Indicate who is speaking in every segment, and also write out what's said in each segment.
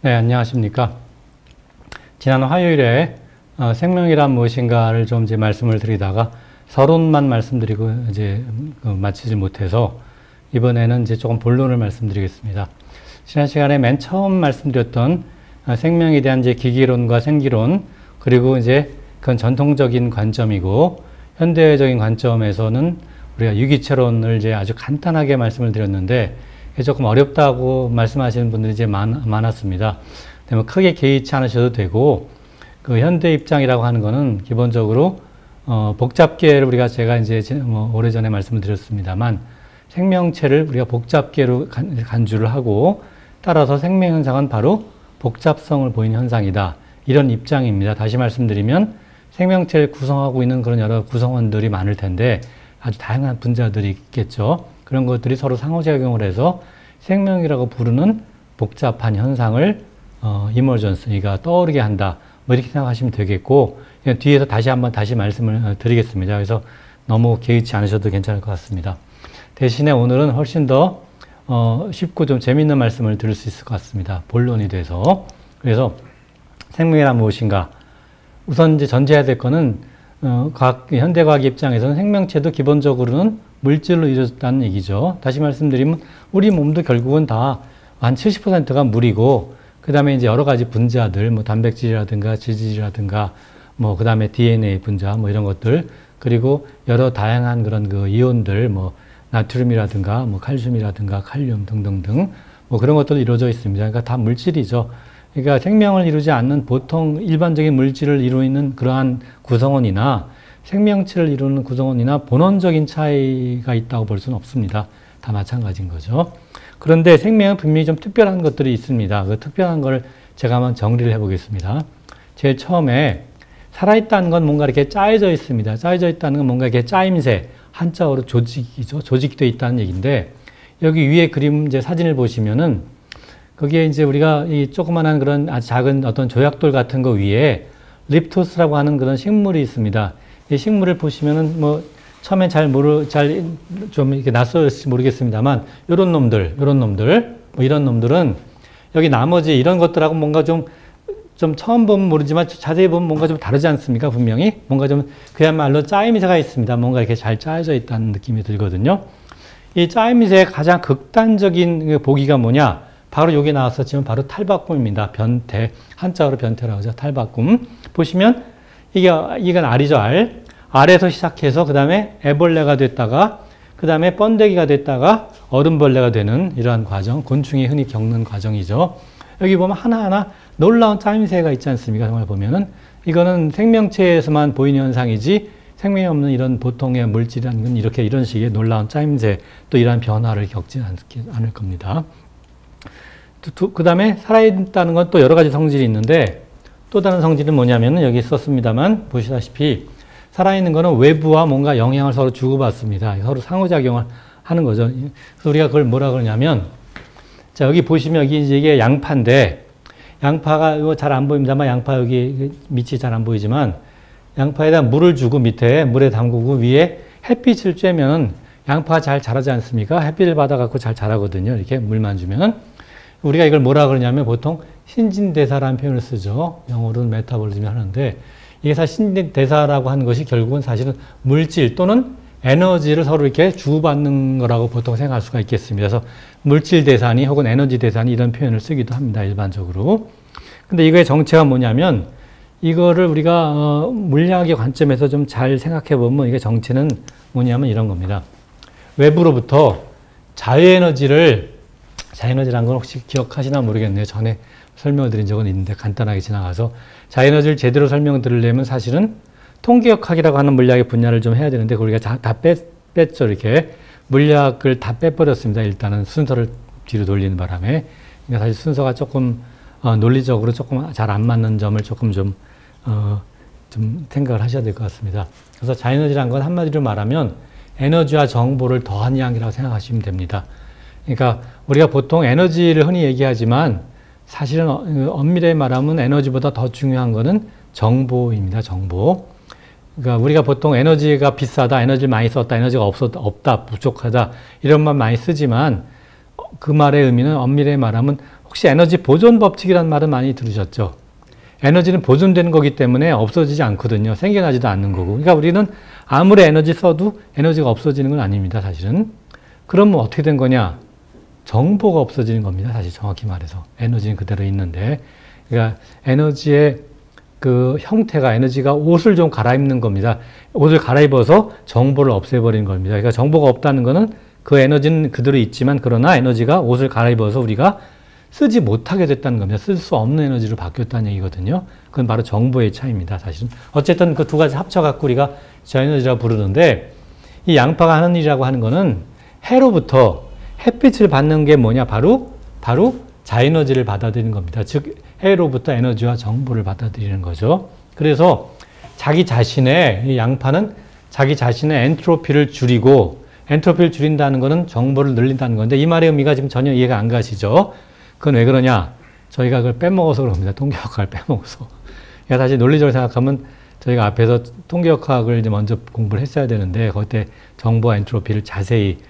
Speaker 1: 네, 안녕하십니까. 지난 화요일에 생명이란 무엇인가를 좀 이제 말씀을 드리다가 서론만 말씀드리고 이제 마치지 못해서 이번에는 이제 조금 본론을 말씀드리겠습니다. 지난 시간에 맨 처음 말씀드렸던 생명에 대한 이제 기기론과 생기론, 그리고 이제 그건 전통적인 관점이고 현대적인 관점에서는 우리가 유기체론을 이제 아주 간단하게 말씀을 드렸는데 조금 어렵다고 말씀하시는 분들이 이제 많았습니다. 뭐 크게 개의치 않으셔도 되고, 그 현대 입장이라고 하는 거는 기본적으로 복잡계를 제가 이제 오래전에 말씀을 드렸습니다만, 생명체를 우리가 복잡계로 간주를 하고, 따라서 생명 현상은 바로 복잡성을 보이는 현상이다, 이런 입장입니다. 다시 말씀드리면 생명체를 구성하고 있는 그런 여러 구성원들이 많을 텐데 아주 다양한 분자들이 있겠죠. 그런 것들이 서로 상호작용을 해서 생명이라고 부르는 복잡한 현상을 이머전스가 떠오르게 한다, 뭐 이렇게 생각하시면 되겠고, 뒤에서 다시 말씀을 드리겠습니다. 그래서 너무 개의치 않으셔도 괜찮을 것 같습니다. 대신에 오늘은 훨씬 더 쉽고 좀 재미있는 말씀을 드릴 수 있을 것 같습니다. 본론이 돼서. 그래서 생명이란 무엇인가? 우선 이제 전제해야 될 거는 현대과학 입장에서는 생명체도 기본적으로는 물질로 이루어졌다는 얘기죠. 다시 말씀드리면 우리 몸도 결국은 다 한 70%가 물이고, 그 다음에 이제 여러 가지 분자들, 뭐 단백질이라든가 지질이라든가, 뭐 그 다음에 DNA 분자, 뭐 이런 것들, 그리고 여러 다양한 그런 그 이온들, 뭐 나트륨이라든가, 뭐 칼슘이라든가, 칼륨 등등등, 뭐 그런 것들도 이루어져 있습니다. 그러니까 다 물질이죠. 그러니까 생명을 이루지 않는 보통 일반적인 물질을 이루는 그러한 구성원이나 생명체를 이루는 구성원이나 본원적인 차이가 있다고 볼 수는 없습니다. 다 마찬가지인 거죠. 그런데 생명은 분명히 좀 특별한 것들이 있습니다. 그 특별한 걸 제가 한번 정리를 해보겠습니다. 제일 처음에 살아있다는 건 뭔가 이렇게 짜여져 있습니다. 짜여져 있다는 건 뭔가 이렇게 짜임새, 한자어로 조직이죠. 조직되어 있다는 얘기인데, 여기 위에 그림 이제 사진을 보시면은 거기에 이제 우리가 이 조그만한 그런 아주 작은 어떤 조약돌 같은 거 위에 립토스라고 하는 그런 식물이 있습니다. 이 식물을 보시면은 뭐 처음엔 좀 이렇게 낯설을지 모르겠습니다만, 요런 놈들, 뭐 이런 놈들은 여기 나머지 이런 것들하고 뭔가 좀 처음 보면 모르지만 자세히 보면 뭔가 좀 다르지 않습니까? 분명히 뭔가 좀 그야말로 짜임새가 있습니다. 뭔가 이렇게 잘 짜여져 있다는 느낌이 들거든요. 이 짜임새의 가장 극단적인 보기가 뭐냐? 바로 여기 나왔었지만 바로 탈바꿈입니다. 변태, 한자어로 변태라고 하죠. 탈바꿈. 보시면 이건 알이죠, 알. 알에서 시작해서 그 다음에 애벌레가 됐다가 그 다음에 번데기가 됐다가 얼음벌레가 되는 이러한 과정, 곤충이 흔히 겪는 과정이죠. 여기 보면 하나하나 놀라운 짜임새가 있지 않습니까? 정말 보면은 이거는 생명체에서만 보이는 현상이지 생명이 없는 이런 보통의 물질이라는 건 이런 식의 놀라운 짜임새, 또 이러한 변화를 겪지 않을 겁니다. 그 다음에 살아있다는 건 또 여러 가지 성질이 있는데, 또 다른 성질은 뭐냐면은 여기 썼습니다만 보시다시피 살아있는 거는 외부와 뭔가 영향을 서로 주고받습니다. 서로 상호작용을 하는 거죠. 그래서 우리가 그걸 뭐라 그러냐면, 자, 여기 보시면 이게 양파인데, 양파가 이거 잘 안 보입니다만, 양파 여기 밑이 잘 안 보이지만, 양파에다 물을 주고 밑에 물에 담그고 위에 햇빛을 쬐면 양파가 잘 자라지 않습니까? 햇빛을 받아갖고 잘 자라거든요. 이렇게 물만 주면. 우리가 이걸 뭐라 그러냐면 보통 신진대사라는 표현을 쓰죠. 영어로는 메타볼리즘을 하는데, 이게 사실 신진대사라고 하는 것이 결국은 사실은 물질 또는 에너지를 서로 이렇게 주고받는 거라고 보통 생각할 수가 있겠습니다. 그래서 물질 대산이 혹은 에너지 대산이 이런 표현을 쓰기도 합니다. 일반적으로. 근데 이거의 정체가 뭐냐면, 이거를 우리가 물리학의 관점에서 좀 잘 생각해 보면 이게 정체는 뭐냐면 이런 겁니다. 외부로부터 자유에너지라는 건 혹시 기억하시나 모르겠네요. 전에 설명을 드린 적은 있는데 간단하게 지나가서, 자유에너지를 제대로 설명드리려면 사실은 통계역학이라고 하는 물리학의 분야를 좀 해야 되는데 그걸 우리가 다 뺐죠. 이렇게 물리학을 다 빼버렸습니다. 일단은 순서를 뒤로 돌리는 바람에. 그러니까 사실 순서가 조금 논리적으로 조금 잘 안 맞는 점을 조금 좀 생각을 하셔야 될 것 같습니다. 그래서 자유에너지라는 건 한마디로 말하면 에너지와 정보를 더한 양이라고 생각하시면 됩니다. 그러니까 우리가 보통 에너지를 흔히 얘기하지만 사실은 엄밀히 말하면 에너지보다 더 중요한 거는 정보입니다. 정보. 그러니까 우리가 보통 에너지가 비싸다, 에너지를 많이 썼다, 에너지가 없다, 부족하다 이런 말 많이 쓰지만 그 말의 의미는 엄밀히 말하면 혹시 에너지 보존 법칙이라는 말은 많이 들으셨죠? 에너지는 보존되는 거기 때문에 없어지지 않거든요. 생겨나지도 않는 거고. 그러니까 우리는 아무리 에너지 써도 에너지가 없어지는 건 아닙니다, 사실은. 그러면 어떻게 된 거냐? 정보가 없어지는 겁니다, 사실 정확히 말해서. 에너지는 그대로 있는데. 그러니까 에너지의 그 형태가, 에너지가 옷을 좀 갈아입는 겁니다. 옷을 갈아입어서 정보를 없애버리는 겁니다. 그러니까 정보가 없다는 거는 그 에너지는 그대로 있지만, 그러나 에너지가 옷을 갈아입어서 우리가 쓰지 못하게 됐다는 겁니다. 쓸 수 없는 에너지로 바뀌었다는 얘기거든요. 그건 바로 정보의 차이입니다, 사실은. 어쨌든 그 두 가지 합쳐갖고 우리가 저에너지라고 부르는데, 이 양파가 하는 일이라고 하는 거는 해로부터 햇빛을 받는 게 뭐냐? 바로 자에너지를 받아들이는 겁니다. 즉, 해로부터 에너지와 정보를 받아들이는 거죠. 그래서 자기 자신의, 이 양파는 자기 자신의 엔트로피를 줄이고, 엔트로피를 줄인다는 거는 정보를 늘린다는 건데, 이 말의 의미가 지금 전혀 이해가 안 가시죠? 그건 왜 그러냐? 저희가 그걸 빼먹어서 그럽니다. 통계역학을 빼먹어서. 그러니까 사실 논리적으로 생각하면 저희가 앞에서 통계역학을 이제 먼저 공부를 했어야 되는데, 그때 정보와 엔트로피를 자세히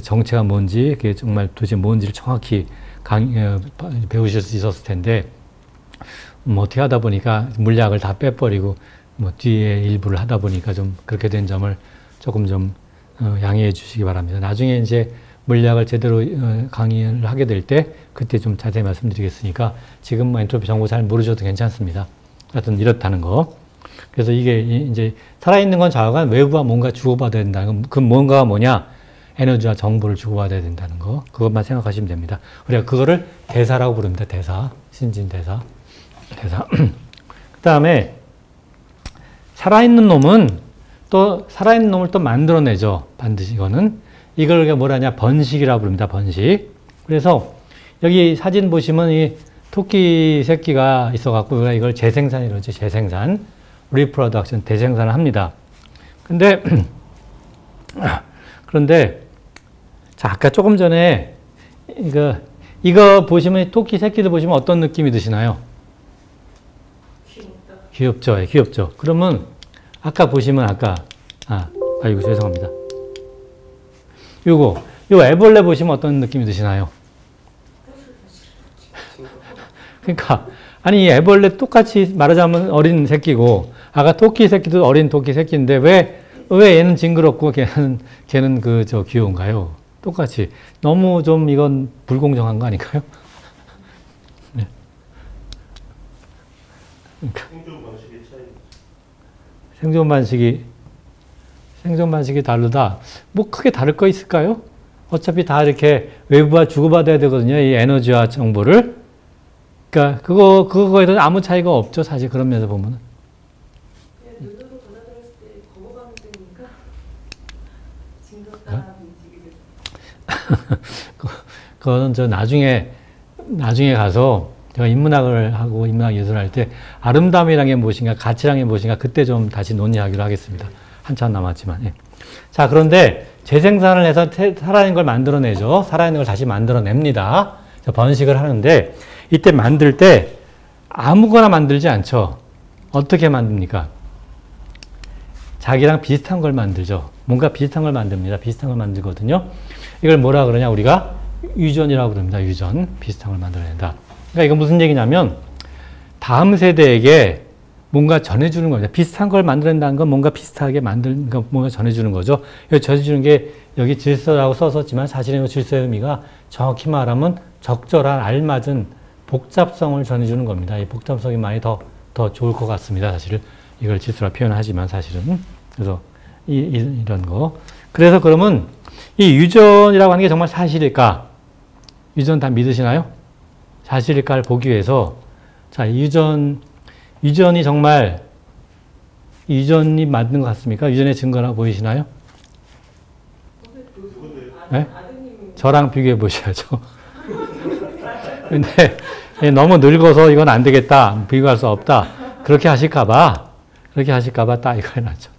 Speaker 1: 정체가 뭔지, 그게 정말 도대체 뭔지를 정확히 배우실 수 있었을 텐데, 어떻게 하다 보니까 물리학을 다 빼버리고, 뒤에 일부를 하다 보니까 좀 그렇게 된 점을 조금 좀 양해해 주시기 바랍니다. 나중에 이제 물리학을 제대로 강의를 하게 될 때 그때 좀 자세히 말씀드리겠으니까 지금 엔트로피 정보 잘 모르셔도 괜찮습니다. 하여튼 이렇다는 거. 그래서 이게 이제 살아있는 건 좌우간 외부와 뭔가 주고받아야 된다는 거. 그 뭔가가 뭐냐? 에너지와 정보를 주고받아야 된다는 거. 그것만 생각하시면 됩니다. 우리가 그거를 대사라고 부릅니다. 대사. 신진대사. 대사. 그 다음에 살아있는 놈은 또 살아있는 놈을 또 만들어내죠. 반드시 이거는. 이걸 뭐라냐? 번식이라고 부릅니다. 번식. 그래서 여기 사진 보시면 이 토끼 새끼가 있어갖고 이걸 재생산이라고 하죠. 재생산. reproduction. 대생산을 합니다. 그런데 자, 아까 조금 전에 이거 보시면 토끼 새끼들 보시면 어떤 느낌이 드시나요? 귀엽죠. 귀엽죠. 그러면 아까 보시면 아이고 죄송합니다. 요 애벌레 보시면 어떤 느낌이 드시나요? 그러니까 아니 이 애벌레 똑같이 말하자면 어린 새끼고 아까 토끼 새끼도 어린 토끼 새끼인데 왜 얘는 징그럽고 걔는 귀여운가요? 똑같이 너무 좀 이건 불공정한 거 아닌가요? 네. 그러니까. 생존 방식이 다르다. 뭐 크게 다를 거 있을까요? 어차피 다 이렇게 외부와 주고받아야 되거든요. 이 에너지와 정보를. 그러니까 그거에 대해서 아무 차이가 없죠. 사실 그런 면에서 보면은.
Speaker 2: 눈으로 받아들였을 때 거부감이 드니까 징그럽다 움직이게.
Speaker 1: 그거는 저 나중에 가서 제가 인문학을 하고 인문학 예술을 할 때 아름다움이란 게 무엇인가, 가치란 게 무엇인가 그때 좀 다시 논의하기로 하겠습니다. 한참 남았지만. 예. 자, 그런데 재생산을 해서 살아있는 걸 만들어내죠. 살아있는 걸 다시 만들어냅니다. 번식을 하는데 이때 만들 때 아무거나 만들지 않죠. 어떻게 만듭니까? 자기랑 비슷한 걸 만들죠. 뭔가 비슷한 걸 만듭니다. 비슷한 걸 만들거든요. 이걸 뭐라 그러냐? 우리가 유전이라고 그럽니다. 유전. 비슷한 걸 만들어낸다. 그러니까 이건 무슨 얘기냐면 다음 세대에게 뭔가 전해주는 겁니다. 비슷한 걸 만들어낸다는 건 뭔가 비슷하게 뭔가 전해주는 거죠. 여기 전해주는 게 여기 질서라고 써섰지만 사실은 이 질서의 의미가 정확히 말하면 적절한 알맞은 복잡성을 전해주는 겁니다. 이 복잡성이 많이 더 좋을 것 같습니다. 사실 이걸 질서라 표현하지만 사실은. 그래서 이런 거. 그래서 그러면 이 유전이라고 하는 게 정말 사실일까? 유전 다 믿으시나요? 사실일까를 보기 위해서 자, 유전이 정말 유전이 맞는 것 같습니까? 유전의 증거라고 보이시나요? 네? 저랑 비교해 보셔야죠. 근데 너무 늙어서 이건 안 되겠다. 비교할 수 없다. 그렇게 하실까봐 딱 이거 해놨죠.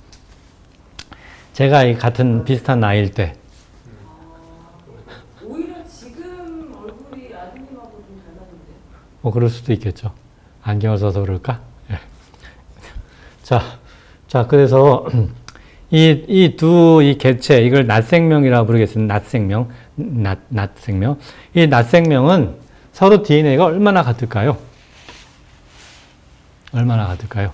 Speaker 1: 제가 같은 비슷한 나이일 때.
Speaker 2: 오히려 지금 얼굴이 아드님하고 좀 닮았는데.
Speaker 1: 뭐 그럴 수도 있겠죠. 안경을 써서 그럴까? 예. 자, 그래서 이 개체, 이걸 낫생명이라고 부르겠습니다. 낫생명. 이 낫생명은 서로 DNA가 얼마나 같을까요? 얼마나 같을까요?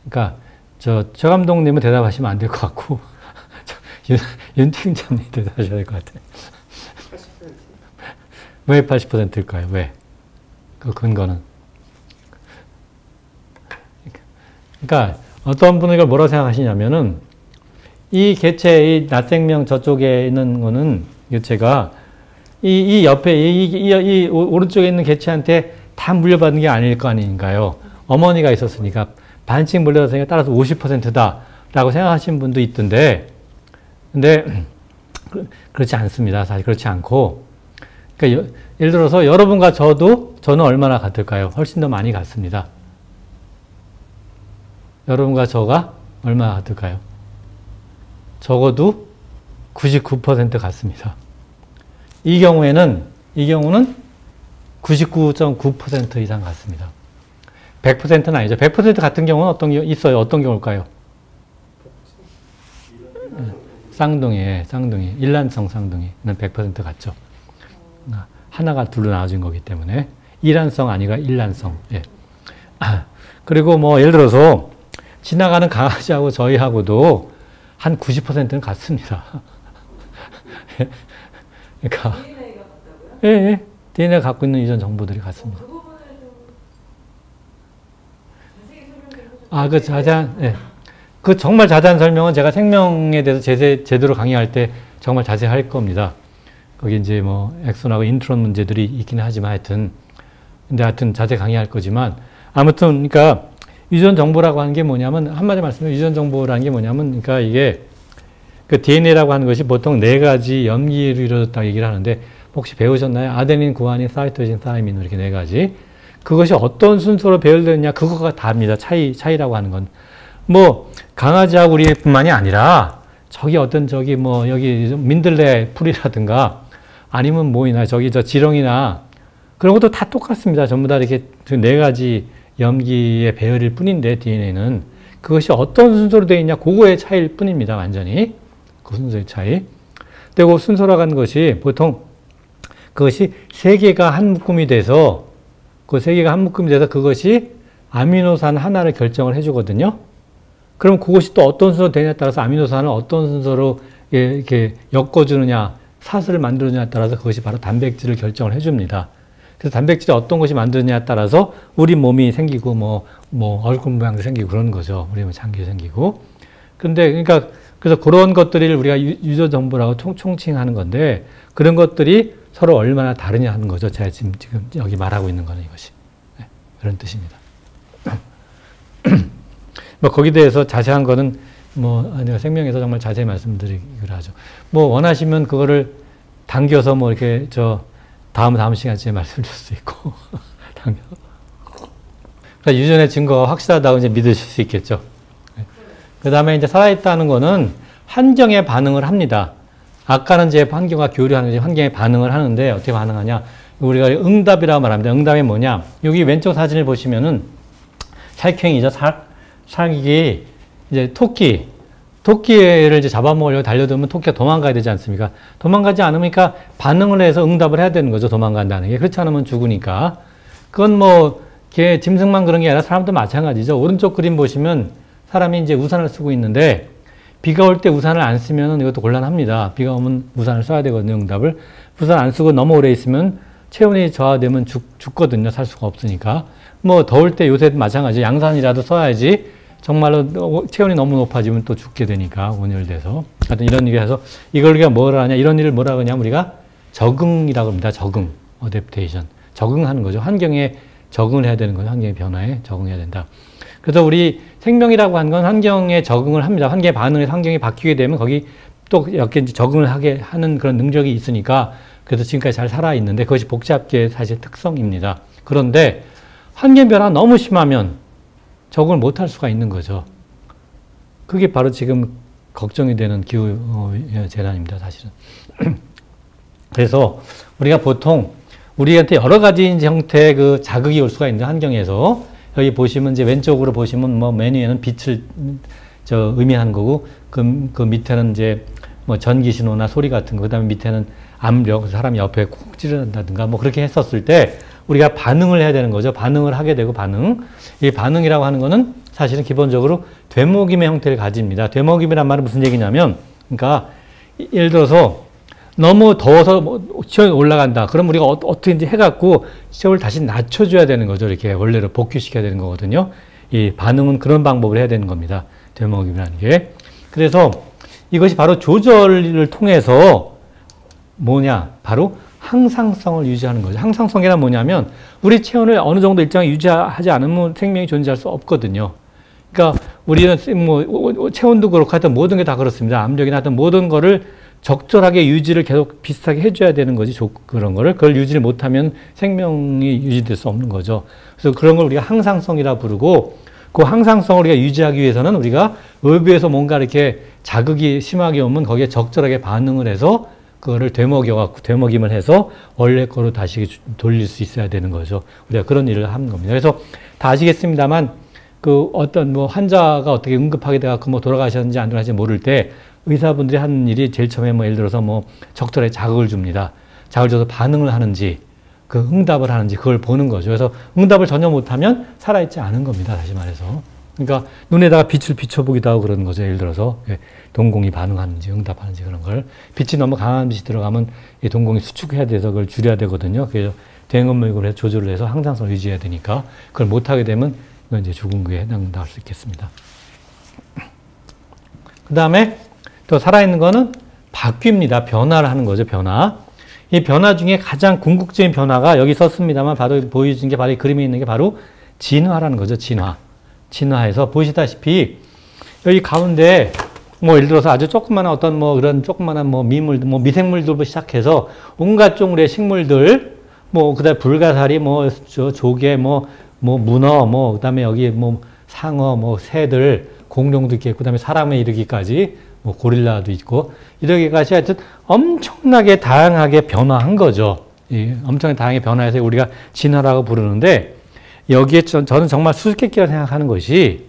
Speaker 1: 그러니까 저 감독님은 대답하시면 안 될 것 같고 윤 팀장님 대답하셔야 될 것 같아요.
Speaker 3: 80%?
Speaker 1: 왜 80%일까요? 왜? 그 근거는? 그러니까 어떤 분은 이걸 뭐라고 생각하시냐면은 이 개체, 이 낫생명 저쪽에 있는 거는 개체가 이 옆에 이 오른쪽에 있는 개체한테 다 물려받은 게 아닐 거 아닌가요? 어머니가 있었으니까 반씩 물려받으니까 따라서 50%다라고 생각하시는 분도 있던데, 근데 그렇지 않습니다. 사실 그렇지 않고, 그러니까 예를 들어서 여러분과 저는 얼마나 같을까요? 훨씬 더 많이 같습니다. 여러분과 저가 얼마나 같을까요? 적어도 99% 같습니다. 이 경우는 99.9% 이상 같습니다. 100%는 아니죠. 100% 같은 경우는 어떤 경우 있어요? 어떤 경우일까요? 쌍둥이. 일란성 쌍둥이는 100% 같죠. 하나가 둘로 나눠진 거기 때문에 이란성 아니가 일란성. 예. 그리고 뭐 예를 들어서 지나가는 강아지하고 저희하고도 한 90%는 같습니다. 그러니까
Speaker 2: DNA가 같다고요?
Speaker 1: 예, DNA가 갖고 있는 이전 정보들이 같습니다.
Speaker 2: 그 부분을 좀 자세히 설명 좀 해주세요.
Speaker 1: 그 자세한, 예. 그 정말 자세한 설명은 제가 생명에 대해서 제대로 강의할 때 정말 자세히 할 겁니다. 거기 이제 뭐 엑손하고 인트론 문제들이 있기는 하지만 근데 하여튼 자세히 강의할 거지만 아무튼 그러니까 유전 정보라고 하는 게 뭐냐면 한마디 말씀드리면 유전 정보라는 게 뭐냐면 그러니까 이게 그 DNA라고 하는 것이 보통 4가지 염기로 이루어졌다고 얘기를 하는데 혹시 배우셨나요? 아데닌, 구아닌, 사이토신, 사이민 이렇게 4가지. 그것이 어떤 순서로 배열되느냐 그거가 다릅니다. 차이라고 하는 건. 뭐 강아지하고 우리뿐만이 아니라 저기 뭐 여기 민들레 풀이라든가 아니면 뭐이나 저기 저 지렁이나 그런 것도 다 똑같습니다. 전부 다 이렇게 4가지 염기의 배열일 뿐인데 DNA는 그것이 어떤 순서로 되어 있냐 그거의 차이일 뿐입니다. 완전히 그 순서의 차이. 그리고 순서라고 하는 것이 보통 그것이 3개가 한 묶음이 돼서 그것이 아미노산 하나를 결정을 해주거든요. 그럼 그것이 또 어떤 순서로 되냐에 따라서 아미노산을 어떤 순서로 이렇게 엮어주느냐 사슬을 만들어주냐에 따라서 그것이 바로 단백질을 결정을 해줍니다. 그래서 단백질이 어떤 것이 만드느냐에 따라서 우리 몸이 생기고 뭐 얼굴 모양도 생기고 그러는 거죠. 우리 몸 장기 생기고. 그래서 그런 것들을 우리가 유전 정보라고 총칭하는 건데 그런 것들이 서로 얼마나 다르냐 하는 거죠. 제가 지금 여기 말하고 있는 거는 이것이. 네, 그런 뜻입니다. 뭐 거기에 대해서 자세한 거는 생명에서 정말 자세히 말씀드리기로 하죠. 뭐 원하시면 그거를 당겨서 뭐 이렇게 다음 시간쯤에 말씀드릴 수 있고 당겨. 그러니까 유전의 증거가 확실하다고 이제 믿으실 수 있겠죠. 네. 그 다음에 이제 살아있다는 거는 환경에 반응을 합니다. 아까는 이제 환경과 교류하는 거지 환경에 반응을 하는데 어떻게 반응하냐? 우리가 응답이라고 말합니다. 응답이 뭐냐? 여기 왼쪽 사진을 보시면은 살쾡이죠. 살기 이제 토끼를 이제 잡아먹으려고 달려들면 토끼가 도망가야 되지 않습니까? 도망가지 않으니까 반응을 해서 응답을 해야 되는 거죠. 도망간다는 게. 그렇지 않으면 죽으니까. 그건 짐승만 그런 게 아니라 사람도 마찬가지죠. 오른쪽 그림 보시면 사람이 이제 우산을 쓰고 있는데 비가 올 때 우산을 안 쓰면 이것도 곤란합니다. 비가 오면 우산을 써야 되거든요. 응답을. 우산 안 쓰고 너무 오래 있으면 체온이 저하되면 죽거든요. 살 수가 없으니까. 더울 때 요새 마찬가지. 양산이라도 써야지 정말로 체온이 너무 높아지면 또 죽게 되니까 온열돼서. 하여튼 이런 얘기해서 이걸 우리가 뭐라 하냐. 이런 일을 뭐라 하냐면 우리가 적응이라고 합니다. 적응. 어댑테이션. 적응하는 거죠. 환경에 적응을 해야 되는 거죠. 환경의 변화에 적응해야 된다. 그래서 우리 생명이라고 하는 건 환경에 적응을 합니다. 환경에 반응해서 환경이 바뀌게 되면 거기 또 이렇게 적응을 하는 그런 능력이 있으니까 그래서 지금까지 잘 살아있는데 그것이 복잡계의 사실 특성입니다. 그런데 환경 변화가 너무 심하면 적응을 못할 수가 있는 거죠. 그게 바로 지금 걱정이 되는 기후 재난입니다. 사실은. 그래서 우리가 보통 우리한테 여러 가지 형태의 그 자극이 올 수가 있는 환경에서 여기 보시면 이제 왼쪽으로 보시면 메뉴에는 빛을 의미하는 거고 그 밑에는 이제 뭐 전기 신호나 소리 같은 거, 그다음에 밑에는 압력, 사람이 옆에 콕 찌른다든가 뭐 그렇게 했었을 때 우리가 반응을 해야 되는 거죠. 반응을 하게 되고 반응. 이 반응이라고 하는 거는 사실은 기본적으로 되먹임의 형태를 가집니다. 되먹임이란 말은 무슨 얘기냐면, 그러니까 예를 들어서 너무 더워서 뭐 시험이 올라간다. 그럼 우리가 어떻게든지 해갖고 시험을 다시 낮춰줘야 되는 거죠. 이렇게 원래로 복귀시켜야 되는 거거든요. 이 반응은 그런 방법을 해야 되는 겁니다. 되먹임이라는 게. 그래서 이것이 바로 조절을 통해서 뭐냐? 바로 항상성을 유지하는 거죠. 항상성이란 뭐냐면 우리 체온을 어느 정도 일정하게 유지하지 않으면 생명이 존재할 수 없거든요. 그러니까 우리는 뭐 체온도 그렇고 하여튼 모든 게 다 그렇습니다. 압력이나 하여튼 모든 거를 적절하게 유지를 계속 비슷하게 해줘야 되는 거지. 그런 거를. 그걸 유지를 못하면 생명이 유지될 수 없는 거죠. 그래서 그런 걸 우리가 항상성이라 부르고, 그 항상성을 우리가 유지하기 위해서는 우리가 외부에서 뭔가 이렇게 자극이 심하게 오면 거기에 적절하게 반응을 해서 그거를 되먹임을 해서 원래 거로 다시 돌릴 수 있어야 되는 거죠. 우리가 그런 일을 하는 겁니다. 그래서 다 아시겠습니다만, 그 어떤 뭐 환자가 어떻게 응급하게 돼갖고 뭐 돌아가셨는지 안 돌아가셨는지 모를 때 의사분들이 하는 일이 제일 처음에 뭐 예를 들어서 뭐 적절하게 자극을 줍니다. 자극을 줘서 반응을 하는지, 그 응답을 하는지 그걸 보는 거죠. 그래서 응답을 전혀 못하면 살아있지 않은 겁니다. 다시 말해서. 그러니까 눈에다가 빛을 비춰보기도 하고 그러는 거죠. 예를 들어서 동공이 반응하는지 응답하는지 그런 걸. 빛이 너무 강한 빛이 들어가면 이 동공이 수축해야 돼서 그걸 줄여야 되거든요. 그래서 대응음력으로 해서 조절을 해서 항상성을 유지해야 되니까 그걸 못하게 되면 이건 이제 죽은 거에 해당할 수 있겠습니다. 그 다음에 또 살아있는 거는 바뀝니다. 변화를 하는 거죠. 변화. 이 변화 중에 가장 궁극적인 변화가 여기 썼습니다만 바로 보여준 게 바로 이 그림에 있는 게 바로 진화라는 거죠. 진화. 진화해서 보시다시피 여기 가운데 뭐 예를 들어서 아주 조그마한 어떤 뭐 그런 조그마한 뭐 미물들, 뭐 미생물들부터 시작해서 온갖 종류의 식물들, 뭐 그다음에 불가사리, 뭐 조개, 뭐 문어, 뭐 그다음에 여기 뭐 상어, 뭐 새들, 공룡도 있겠고, 그다음에 사람에 이르기까지 뭐 고릴라도 있고 이러기까지 하여튼 엄청나게 다양하게 변화한 거죠. 엄청나게 다양하게 변화해서 우리가 진화라고 부르는데 여기에 저는 정말 수수께끼라 생각하는 것이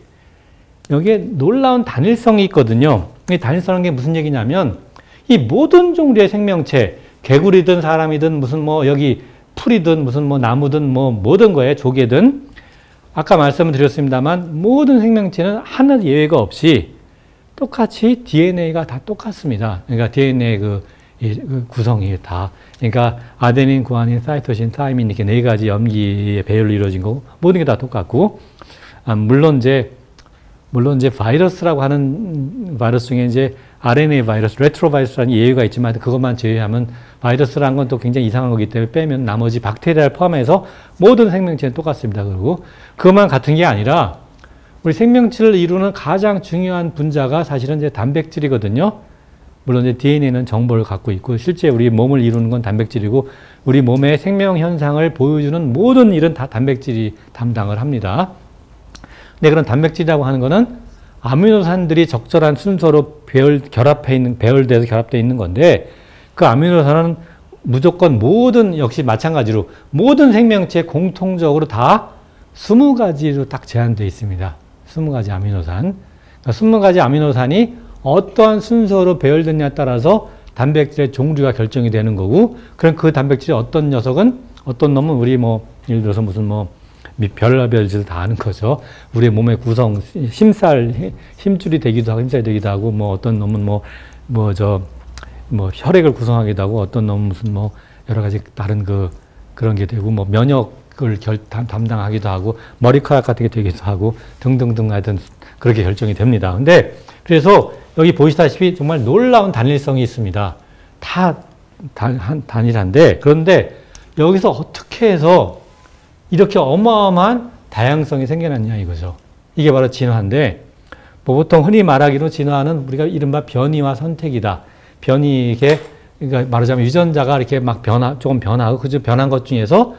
Speaker 1: 여기에 놀라운 단일성이 있거든요. 이 단일성이 무슨 얘기냐면 이 모든 종류의 생명체, 개구리든 사람이든 무슨 뭐 여기 풀이든 무슨 뭐 나무든 뭐 모든 거에 조개든 아까 말씀을 드렸습니다만 모든 생명체는 하나 예외가 없이 똑같이 DNA가 다 똑같습니다. 그러니까 DNA 그 구성이 다. 그러니까 아데닌, 구아닌, 사이토신, 타이민 이렇게 네 가지 염기의 배열로 이루어진 거고 모든 게 다 똑같고, 물론 이제 바이러스라고 하는 바이러스 중에 이제 RNA 바이러스, 레트로바이러스라는 예외가 있지만 그것만 제외하면 바이러스라는 건 또 굉장히 이상한 거기 때문에 빼면 나머지 박테리아를 포함해서 모든 생명체는 똑같습니다. 그리고 그것만 같은 게 아니라 우리 생명체를 이루는 가장 중요한 분자가 사실은 이제 단백질이거든요. 물론 이제 DNA는 정보를 갖고 있고 실제 우리 몸을 이루는 건 단백질이고 우리 몸의 생명 현상을 보여주는 모든 일은 다 단백질이 담당을 합니다. 근데 그런 단백질이라고 하는 거는 아미노산들이 적절한 순서로 배열돼서 결합되어 있는 건데 그 아미노산은 무조건 역시 마찬가지로 모든 생명체에 공통적으로 다 20가지로 딱 제한되어 있습니다. 20가지 아미노산. 그러니까 20가지 아미노산이 어떠한 순서로 배열됐냐에 따라서 단백질의 종류가 결정이 되는 거고, 그럼 그 단백질이 어떤 놈은 우리 뭐, 예를 들어서 무슨 뭐, 별의별 짓을 다 아는 거죠. 우리 몸의 구성, 힘줄이 되기도 하고, 힘살이 되기도 하고, 뭐 어떤 놈은 혈액을 구성하기도 하고, 어떤 놈은 무슨 뭐, 여러 가지 다른 그런 게 되고, 뭐 면역을 담당하기도 하고, 머리카락 같은 게 되기도 하고, 등등등 하여튼 그렇게 결정이 됩니다. 근데, 그래서 여기 보시다시피 정말 놀라운 단일성이 있습니다. 다 단일한데, 그런데 여기서 어떻게 해서 이렇게 어마어마한 다양성이 생겨났냐 이거죠. 이게 바로 진화인데, 뭐 보통 흔히 말하기로 진화는 우리가 이른바 변이와 선택이다. 그러니까 말하자면 유전자가 이렇게 막 조금 변하고, 그 변한 것 중에서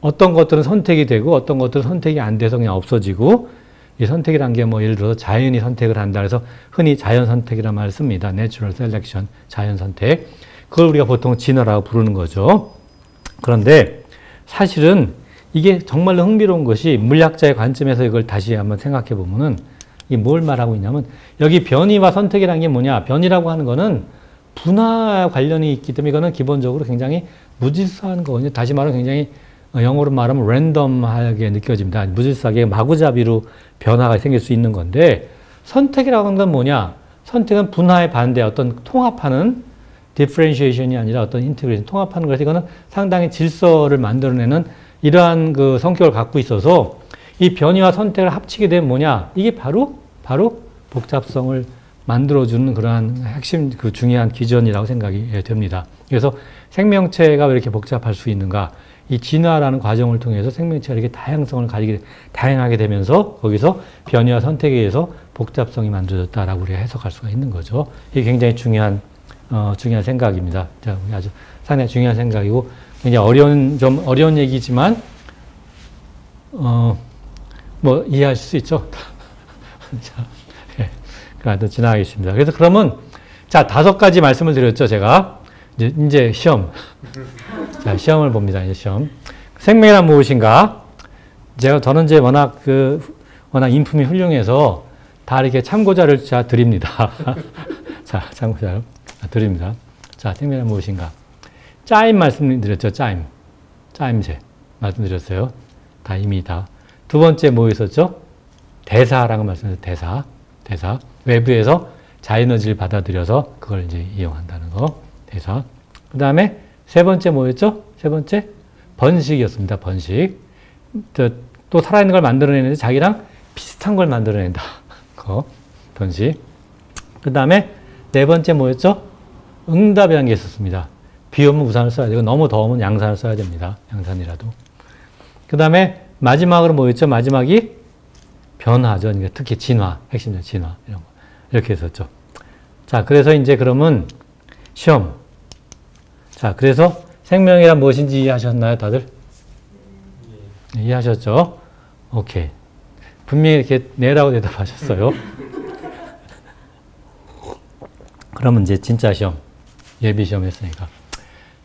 Speaker 1: 어떤 것들은 선택이 되고, 어떤 것들은 선택이 안 돼서 그냥 없어지고, 이 선택이란 게 뭐 예를 들어서 자연이 선택을 한다 그래서 흔히 자연 선택이라는 말을 씁니다. Natural Selection, 자연 선택. 그걸 우리가 보통 진화라고 부르는 거죠. 그런데 사실은 이게 정말로 흥미로운 것이 물리학자의 관점에서 이걸 다시 한번 생각해 보면은 이게 뭘 말하고 있냐면 여기 변이와 선택이라는 게 뭐냐? 변이라고 하는 거는 분화 관련이 있기 때문에 이거는 기본적으로 굉장히 무질서한 거거든요. 다시 말하면 굉장히 영어로 말하면 랜덤하게 느껴집니다. 무질서하게 마구잡이로 변화가 생길 수 있는 건데 선택이라고 하는 건 뭐냐? 선택은 분화에 반대 어떤 통합하는 디퍼렌시에이션이 아니라 어떤 인테그레이션, 통합하는 거라서 이거는 상당히 질서를 만들어내는 이러한 그 성격을 갖고 있어서 이 변이와 선택을 합치게 되면 뭐냐? 이게 바로 복잡성을 만들어주는 그러한 핵심 그 중요한 기전이라고 생각이 됩니다. 그래서 생명체가 왜 이렇게 복잡할 수 있는가? 이 진화라는 과정을 통해서 생명체가 이렇게 다양하게 되면서 거기서 변이와 선택에 의해서 복잡성이 만들어졌다라고 우리가 해석할 수가 있는 거죠. 이게 굉장히 중요한 생각입니다. 아주 상당히 중요한 생각이고 굉장히 좀 어려운 얘기지만 뭐 이해하실 수 있죠. 자, 네. 그럼 지나가겠습니다. 그래서 그러면 자 5가지 말씀을 드렸죠. 제가 이제 시험. 자, 시험을 봅니다. 이제 시험. 생명이란 무엇인가? 저는 이제 워낙 인품이 훌륭해서 다 이렇게 참고자를 자 드립니다. 자, 참고자를 드립니다. 자, 생명이란 무엇인가? 짜임 말씀드렸죠. 짜임새 말씀드렸어요. 다 이미 다. 두 번째 뭐 있었죠? 대사라고 말씀드렸죠. 대사. 외부에서 자에너지를 받아들여서 그걸 이제 이용한다는 거. 대사. 그 다음에 세 번째 뭐였죠? 세 번째 번식이었습니다. 번식. 또 살아있는 걸 만들어내는데 자기랑 비슷한 걸 만들어낸다. 번식. 그 다음에 네 번째 뭐였죠? 응답이라는 게 있었습니다. 비 오면 우산을 써야 되고 너무 더우면 양산을 써야 됩니다. 양산이라도. 그 다음에 마지막으로 뭐였죠? 마지막이 변화죠. 그러니까 특히 진화, 핵심적 진화 이런 거 이렇게 했었죠. 자, 그래서 이제 그러면 시험. 자, 그래서 생명이란 무엇인지 이해하셨나요, 다들? 네, 이해하셨죠? 오케이. 분명히 이렇게 네라고 대답하셨어요. 그러면 이제 진짜 시험, 예비 시험 했으니까.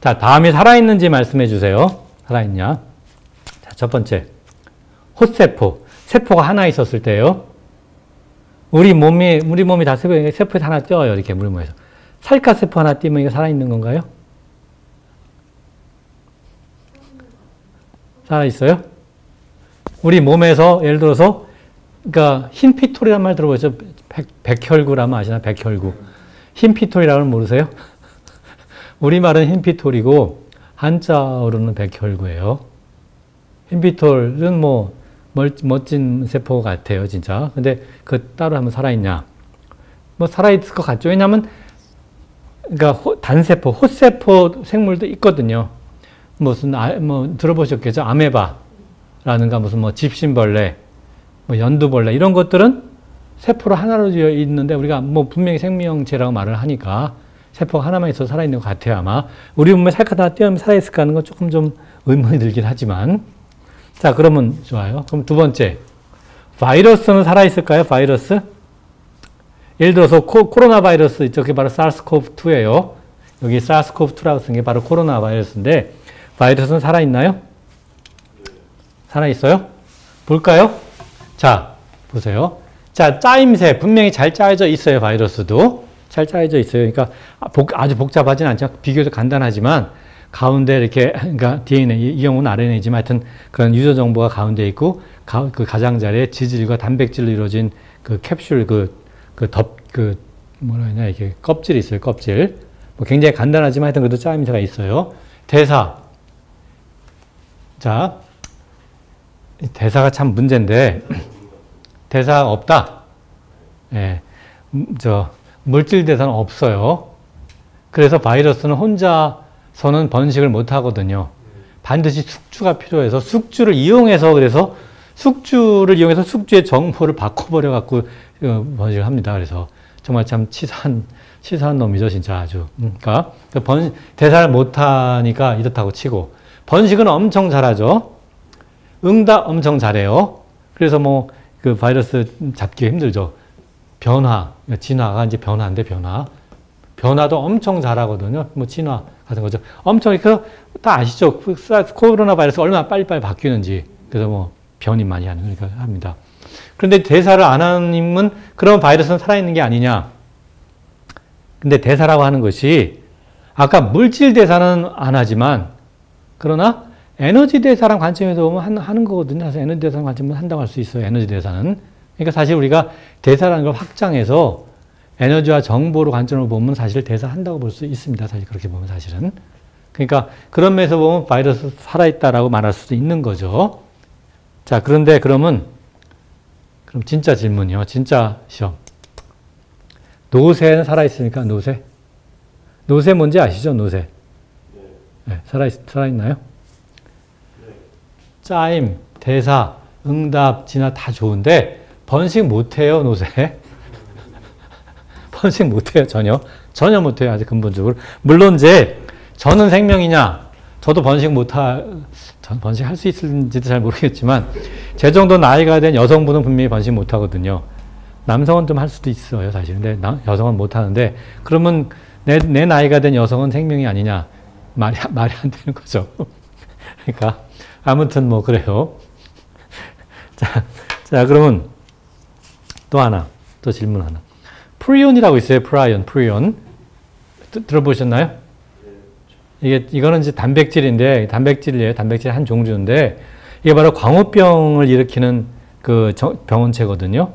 Speaker 1: 자, 다음에 살아있는지 말씀해 주세요. 살아있냐? 자, 첫 번째. 호세포. 세포가 하나 있었을 때요. 우리 몸이 다 세포에 하나 쪄요. 이렇게 물몸에서. 살갗세포 하나 띄면 이거 살아있는 건가요? 살아있어요? 우리 몸에서 예를 들어서 그러니까 흰피톨이란 말 들어보셨죠? 백혈구라면 아시나? 백혈구. 흰피톨이라고는 모르세요? 우리말은 흰피톨이고 한자어로는 백혈구예요. 흰피톨은 뭐 멋진 세포 같아요, 진짜. 근데 그 따로 하면 살아있냐? 뭐 살아있을 것 같죠. 왜냐하면 그러니까 단세포, 호세포 생물도 있거든요. 무슨 뭐 들어보셨겠죠? 아메바라든가 무슨 뭐 집신벌레, 뭐 연두벌레 이런 것들은 세포로 하나로 되어 있는데 우리가 뭐 분명히 생명체라고 말을 하니까 세포가 하나만 있어서 살아있는 것 같아요, 아마. 우리 몸에 살갗 하나 띄우면 살아있을까 하는 건 조금 좀 의문이 들긴 하지만. 자, 그러면 좋아요. 그럼 두 번째. 바이러스는 살아있을까요? 바이러스? 예를 들어서 코로나 바이러스 있죠? 그게 바로 사르스코브2예요. 여기 사르스코브2라고 쓴 게 바로 코로나 바이러스인데 바이러스는 살아있나요? 살아있어요? 볼까요? 자, 보세요. 자, 짜임새. 분명히 잘 짜여져 있어요, 바이러스도. 잘 짜여져 있어요. 그러니까 아주 복잡하진 않죠. 비교적 간단하지만 가운데 이렇게, 그러니까 DNA, 이 경우는 RNA지만 하여튼 그런 유저 정보가 가운데 있고 그 가장자리에 지질과 단백질로 이루어진 그 캡슐, 뭐라 하냐, 이렇게 껍질이 있어요, 껍질. 뭐 굉장히 간단하지만 하여튼 그래도 짜임새가 있어요. 대사. 자, 대사가 참 문제인데, 대사가 없다. 예. 물질 대사는 없어요. 그래서 바이러스는 혼자서는 번식을 못 하거든요. 반드시 숙주가 필요해서 숙주를 이용해서 숙주의 정보를 바꿔버려갖고 번식을 합니다. 그래서 정말 참 치사한 놈이죠, 진짜 아주. 그러니까 대사를 못하니까 이렇다고 치고 번식은 엄청 잘하죠. 응답 엄청 잘해요. 그래서 뭐 그 바이러스 잡기가 힘들죠. 진화가 이제 변화인데 변화도 엄청 잘하거든요. 뭐 진화 같은 거죠. 엄청 이렇게 다 아시죠? 코로나 바이러스 얼마나 빨리빨리 바뀌는지. 그래서 뭐 변이 많이 하는 그러니까 합니다. 그런데 대사를 안 하는 님은 그런 바이러스는 살아있는 게 아니냐? 근데 대사라고 하는 것이 아까 물질 대사는 안 하지만 그러나 에너지 대사랑 관점에서 보면 하는 거거든요. 사실 에너지 대사랑 관점은 한다고 할 수 있어요. 에너지 대사는. 그러니까 사실 우리가 대사라는 걸 확장해서 에너지와 정보로 관점으로 보면 사실 대사한다고 볼 수 있습니다. 사실 그렇게 보면 사실은. 그러니까 그런 면에서 보면 바이러스 살아있다라고 말할 수도 있는 거죠. 자, 그런데 그럼 진짜 질문이요. 진짜 시험. 노새는 살아있습니까? 노새? 노새 뭔지 아시죠? 노새. 네, 살아있나요? 짜임, 대사, 응답, 진화 다 좋은데 번식 못해요, 노새. 번식 못해요, 전혀. 전혀 못해요, 아직 근본적으로. 물론 이제 저는 생명이냐, 저도 전 번식할 수 있을지도 잘 모르겠지만 제 정도 나이가 된 여성분은 분명히 번식 못하거든요. 남성은 좀 할 수도 있어요, 사실. 근데 여성은 못하는데 그러면 내 나이가 된 여성은 생명이 아니냐? 말이 안 되는 거죠. 그러니까 아무튼 뭐 그래요. 자, 그러면 또 질문 하나. 프리온이라고 있어요. 프리온. 들어보셨나요? 이거는 이제 단백질인데, 단백질이에요. 단백질 한 종류인데, 이게 바로 광우병을 일으키는 그 병원체거든요.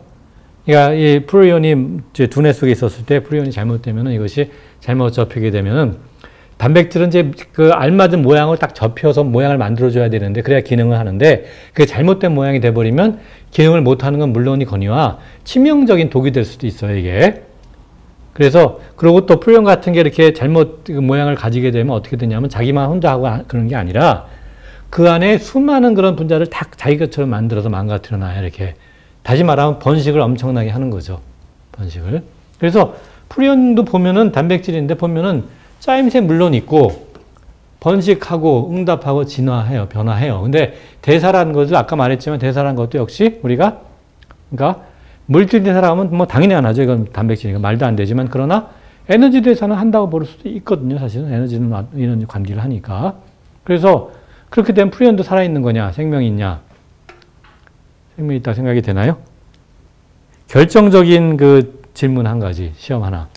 Speaker 1: 그러니까 이 프리온이 이제 두뇌 속에 있었을 때 프리온이 잘못되면은 이것이 잘못 접히게 되면은 단백질은 이제 그 알맞은 모양을 딱 접혀서 모양을 만들어줘야 되는데 그래야 기능을 하는데 그게 잘못된 모양이 돼버리면 기능을 못하는 건 물론이거니와 치명적인 독이 될 수도 있어요, 이게. 그래서 그리고 또 프리온 같은 게 이렇게 잘못 모양을 가지게 되면 어떻게 되냐면 자기만 혼자 하고 그런 게 아니라 그 안에 수많은 그런 분자를 다 자기 것처럼 만들어서 망가뜨려 놔요, 이렇게. 다시 말하면 번식을 엄청나게 하는 거죠. 번식을. 그래서 프리온도 보면은 단백질인데 보면은 짜임새 물론 있고 번식하고 응답하고 진화해요. 변화해요. 근데 대사라는 것을 아까 말했지만 대사라는 것도 역시 우리가 그러니까 물질 대사라고 하면 뭐 당연히 안 하죠. 이건 단백질이니까 말도 안 되지만 그러나 에너지 대사는 한다고 볼 수도 있거든요. 사실은 에너지는 이런 관계를 하니까. 그래서 그렇게 되면 프리온도 살아있는 거냐? 생명이 있냐? 생명이 있다 생각이 되나요? 결정적인 그 질문 한 가지, 시험 하나.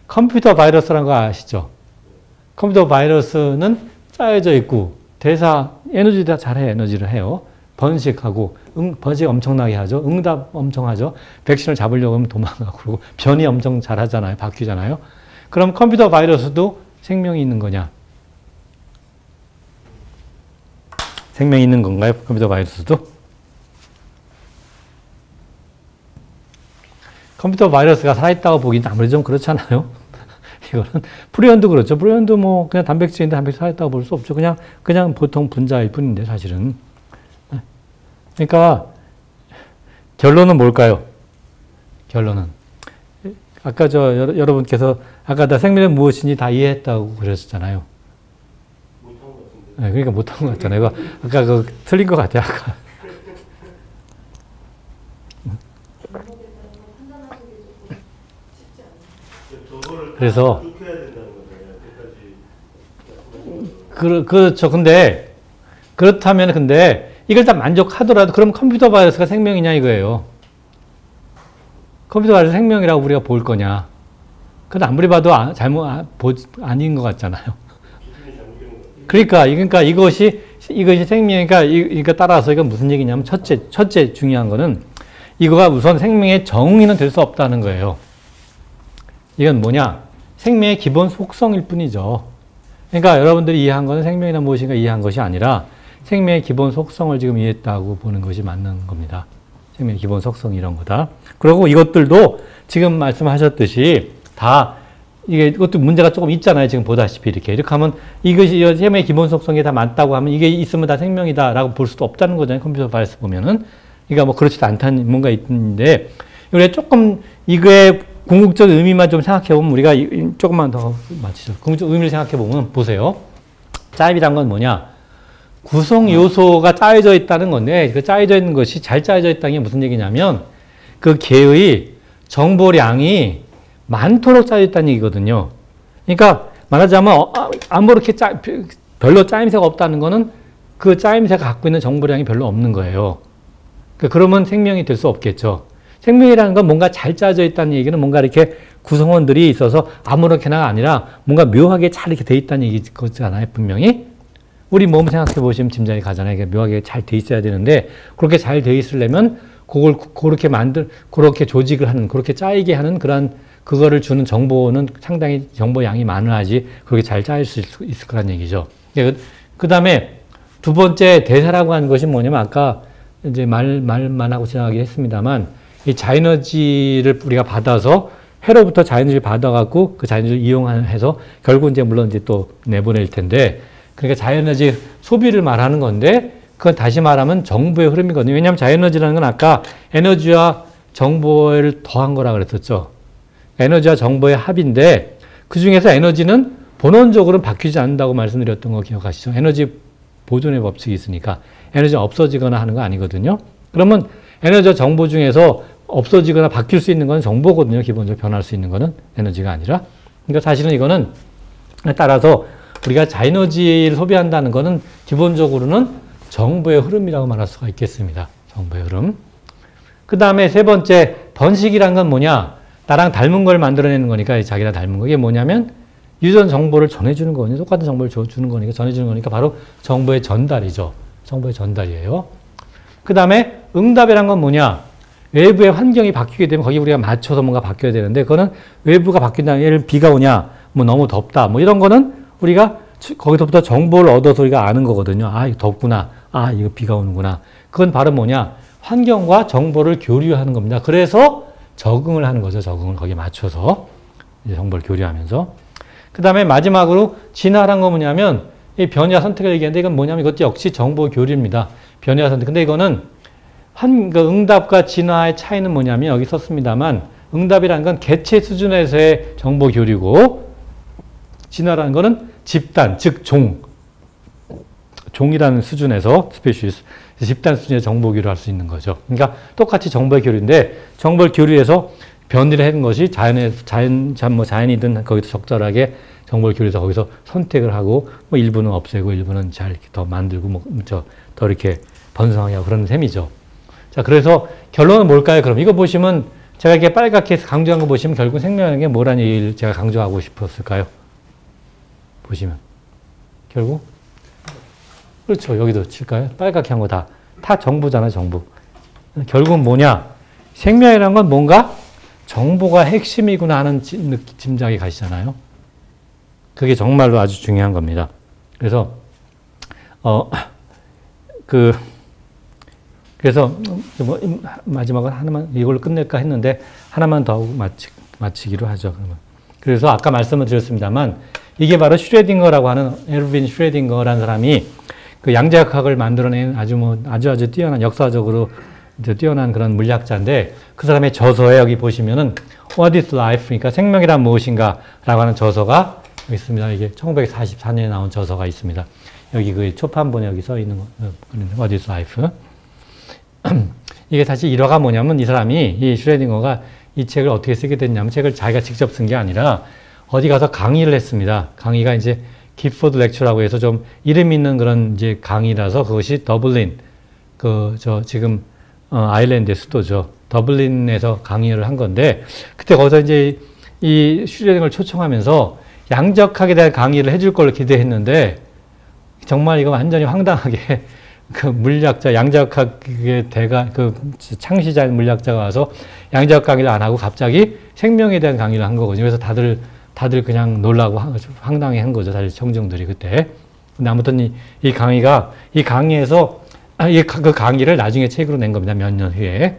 Speaker 1: 컴퓨터 바이러스라는 거 아시죠? 컴퓨터 바이러스는 짜여져 있고 대사, 에너지 다 잘해, 에너지를 해요. 번식하고, 번식 엄청나게 하죠. 응답 엄청 하죠. 백신을 잡으려고 하면 도망가고, 그리고 변이 엄청 잘 하잖아요. 바뀌잖아요. 그럼 컴퓨터 바이러스도 생명이 있는 거냐? 생명이 있는 건가요? 컴퓨터 바이러스도? 컴퓨터 바이러스가 살아있다고 보기는 아무래도 좀 그렇잖아요. 이거는 프리온도 그렇죠. 프리온도 뭐 그냥 단백질인데 단백질 살아있다고 볼 수 없죠. 그냥 보통 분자일 뿐인데 사실은. 그러니까 결론은 뭘까요? 결론은 아까 여러분께서 아까 나 생명은 무엇인지 다 이해했다고 그러셨잖아요.
Speaker 3: 못한 것 같은데.
Speaker 1: 네, 그러니까 못한 것 같잖아요. 이거 아까 그 틀린 것 같아요. 아까. 그래서 그렇죠. 근데 그렇다면 이걸 다 만족하더라도 그럼 컴퓨터 바이러스가 생명이냐 이거예요. 컴퓨터 바이러스 생명이라고 우리가 볼 거냐? 그건 아무리 봐도 아닌 것 같잖아요. 그러니까 이것이 생명이니까 이거 따라서 이건 무슨 얘기냐면 첫째 중요한 거는 이거가 우선 생명의 정의는 될 수 없다는 거예요. 이건 뭐냐? 생명의 기본 속성일 뿐이죠. 그러니까 여러분들이 이해한 거는 생명이란 무엇인가 이해한 것이 아니라 생명의 기본 속성을 지금 이해했다고 보는 것이 맞는 겁니다. 생명의 기본 속성 이런 거다. 그리고 이것들도 지금 말씀하셨듯이 다 이것도 문제가 조금 있잖아요. 지금 보다시피 이렇게 하면 이것이 생명의 기본 속성이 다 맞다고 하면 이게 있으면 다 생명이다라고 볼 수도 없다는 거잖아요. 컴퓨터 바이러스 보면은. 그러니까 뭐 그렇지도 않다는 뭔가 있는데 우리가 조금 이거의 궁극적 의미만 좀 생각해보면 우리가 조금만 더 맞추죠. 궁극적 의미를 생각해보면 보세요. 짜임이란 건 뭐냐? 구성 요소가 짜여져 있다는 건데 그 짜여져 있는 것이 잘 짜여져 있다는 게 무슨 얘기냐면 그 개의 정보량이 많도록 짜여져 있다는 얘기거든요. 그러니까 말하자면 아무렇게 별로 짜임새가 없다는 거는 그 짜임새가 갖고 있는 정보량이 별로 없는 거예요. 그러면 생명이 될 수 없겠죠. 생명이라는 건 뭔가 잘 짜져 있다는 얘기는 뭔가 이렇게 구성원들이 있어서 아무렇게나가 아니라 뭔가 묘하게 잘 이렇게 돼 있다는 얘기잖아요, 분명히. 우리 몸 생각해 보시면 짐작이 가잖아요. 이게 묘하게 잘 돼 있어야 되는데, 그렇게 잘 돼 있으려면 그걸 그렇게 조직을 하는, 그렇게 짜이게 하는 그거를 주는 정보는 상당히 정보 양이 많아야지 그렇게 잘 짜일 수 있을 거란 얘기죠. 그 다음에 두 번째 대사라고 하는 것이 뭐냐면 아까 이제 말만 하고 지나가긴 했습니다만 이 자에너지를 우리가 받아서 회로부터 자에너지를 받아갖고 그 자에너지를 이용해서 결국 이제 물론 이제 또 내보낼 텐데 그러니까 자에너지 소비를 말하는 건데 그건 다시 말하면 정보의 흐름이거든요. 왜냐하면 자에너지라는 건 아까 에너지와 정보를 더한 거라 그랬었죠. 에너지와 정보의 합인데 그 중에서 에너지는 본원적으로는 바뀌지 않는다고 말씀드렸던 거 기억하시죠? 에너지 보존의 법칙이 있으니까 에너지가 없어지거나 하는 거 아니거든요. 그러면 에너지와 정보 중에서 없어지거나 바뀔 수 있는 건 정보거든요. 기본적으로 변할 수 있는 거는 에너지가 아니라. 그러니까 사실은 이거는 따라서 우리가 자에너지를 소비한다는 거는 기본적으로는 정보의 흐름이라고 말할 수가 있겠습니다. 정보의 흐름. 그 다음에 세 번째 번식이란 건 뭐냐? 나랑 닮은 걸 만들어내는 거니까 자기랑 닮은 거. 이게 뭐냐면 유전 정보를 전해주는 거거든요. 똑같은 정보를 주는 거니까 전해주는 거니까 바로 정보의 전달이죠. 정보의 전달이에요. 그 다음에 응답이란 건 뭐냐? 외부의 환경이 바뀌게 되면 거기 우리가 맞춰서 뭔가 바뀌어야 되는데 그거는 외부가 바뀐다는 예를 비가 오냐, 뭐 너무 덥다, 뭐 이런 거는 우리가 거기서부터 정보를 얻어서 우리가 아는 거거든요. 아, 이거 덥구나. 아, 이거 비가 오는구나. 그건 바로 뭐냐? 환경과 정보를 교류하는 겁니다. 그래서 적응을 하는 거죠. 적응을 거기에 맞춰서 이제 정보를 교류하면서. 그 다음에 마지막으로 진화란 건 뭐냐면 이 변이와 선택을 얘기하는데 이건 뭐냐면 이것도 역시 정보 교류입니다. 변이와 선택. 근데 이거는 그 응답과 진화의 차이는 뭐냐면 여기 썼습니다만 응답이라는 건 개체 수준에서의 정보 교류고 진화라는 거는 집단, 즉 종이라는 수준에서 스페시스 집단 수준의 정보 교류를 할 수 있는 거죠. 그러니까 똑같이 정보의 교류인데 정보를 교류해서 변이를 하는 것이 자연이든 거기서 적절하게 정보를 교류해서 거기서 선택을 하고 뭐 일부는 없애고 일부는 잘 이렇게 더 만들고 더 이렇게 번성하게 하고 그런 셈이죠. 자, 그래서 결론은 뭘까요? 그럼 이거 보시면 제가 이렇게 빨갛게 강조한 거 보시면 결국 생명이라는 게 뭐라는 얘기를 제가 강조하고 싶었을까요? 보시면 결국 그렇죠. 여기도 칠까요? 빨갛게 한 거 다 정보잖아요. 정보. 결국은 뭐냐? 생명이라는 건 뭔가 정보가 핵심이구나 하는 짐작이 가시잖아요. 그게 정말로 아주 중요한 겁니다. 그래서 그래서 뭐 마지막으로 하나만 이걸로 끝낼까 했는데 하나만 더 마치기로 하죠. 그러면. 그래서 아까 말씀을 드렸습니다만 이게 바로 슈레딩거라고 하는 에르빈 슈레딩거라는 사람이 그 양자역학을 만들어낸 아주 뛰어난 역사적으로 뛰어난 그런 물리학자인데 그 사람의 저서에 여기 보시면은 What is life? 그러니까 생명이란 무엇인가라고 하는 저서가 여기 있습니다. 이게 1944년에 나온 저서가 있습니다. 여기 그 초판본에 여기 써 있는 거, What is life? 이게 사실 일화가 뭐냐면 이 사람이 이 슈레딩거가 이 책을 어떻게 쓰게 됐냐면 책을 자기가 직접 쓴 게 아니라 어디 가서 강의를 했습니다. 강의가 이제 기포드 렉처라고 해서 좀 이름 있는 그런 이제 강의라서 그것이 더블린 지금 아일랜드의 수도죠. 더블린에서 강의를 한 건데 그때 거기서 이제 이 슈레딩거를 초청하면서 양적학에 대한 강의를 해줄 걸 기대했는데 정말 이거 완전히 황당하게 그 물리학자 양자역학의 창시자인 물리학자가 와서 양자역 강의를 안 하고 갑자기 생명에 대한 강의를 한 거거든요. 그래서 다들 그냥 놀라고 황당해 한 거죠. 사실 청중들이 그때. 근데 아무튼 이 강의에서 그 강의를 나중에 책으로 낸 겁니다. 몇 년 후에.